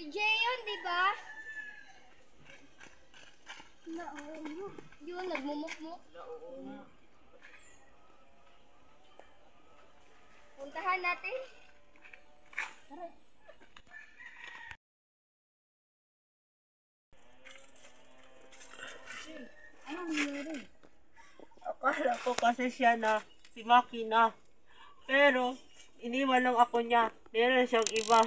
Jay yun, di ba? Oo. Yun, nagmumukmuk. Puntahan natin. Tara. Anong nangyari? Akala ko kasi siya na, si Maki na. Pero, iniwan lang ako niya. Meron siyang iba.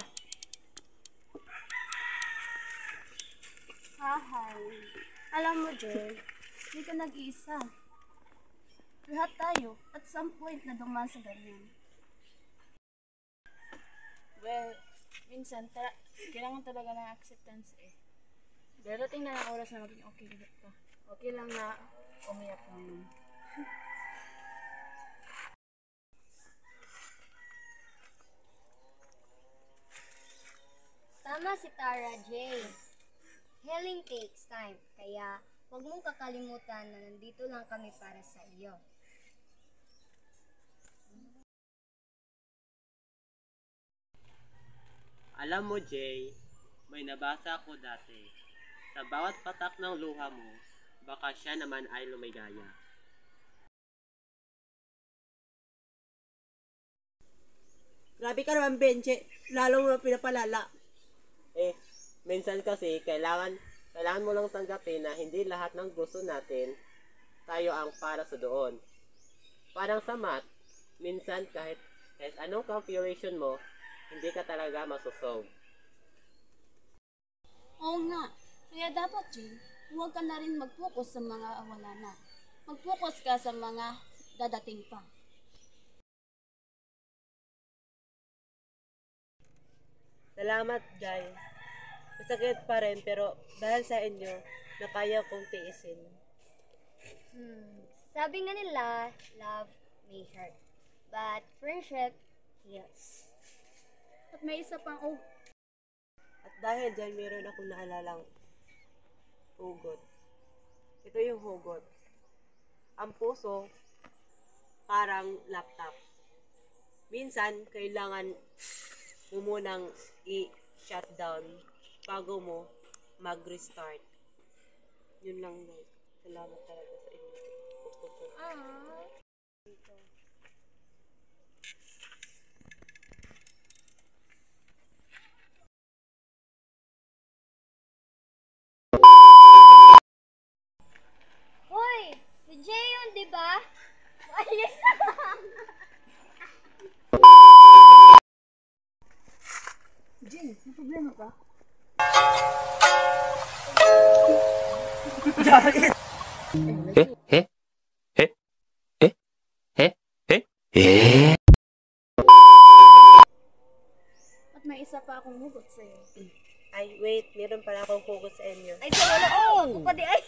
Hahay. Alam mo, Jay, hindi ka nag-iisa. Lahat tayo, at some point na dumaan sa ganyan. Well, minsan, kailangan talaga ng acceptance eh. Darating na ang oras na maging okay ka. Okay lang na umiyak naman. Tama si Tara J. Healing takes time, kaya huwag mong kakalimutan na nandito lang kami para sa iyo. Alam mo, Jay, may nabasa ako dati. Sa bawat patak ng luha mo, baka siya naman ay lumigaya. Grabe ka naman, Benche. Lalo mo pinapalala. Minsan kasi, kailangan mo lang tanggapin na hindi lahat ng gusto natin, tayo ang para sa doon. Parang sa math, minsan kahit anong calculation mo, hindi ka talaga masosolve. Oo nga. Kaya dapat, Jay, huwag ka na rin mag-focus sa mga wala na. Mag-focus ka sa mga dadating pa. Salamat, guys. Masakit pa rin, pero dahil sa inyo, na kaya kong tiisin. Sabi nga nila, love may hurt, but friendship heals. At may isa pang At dahil dyan, meron akong naalalang hugot. Ito yung hugot. Ang puso, parang laptop. Minsan, kailangan mo munang i-shutdown bago mo mag-restart. Yun lang, guys. Salamat talaga sa inyo. Hoy, si Jay yun, di ba? Ayos Jay, may problema ka? At may isa pa akong hugot sa'yo. Ay, wait. Meron pala akong hugot sa inyo. Ay, wala. Oh, ako pa di ay.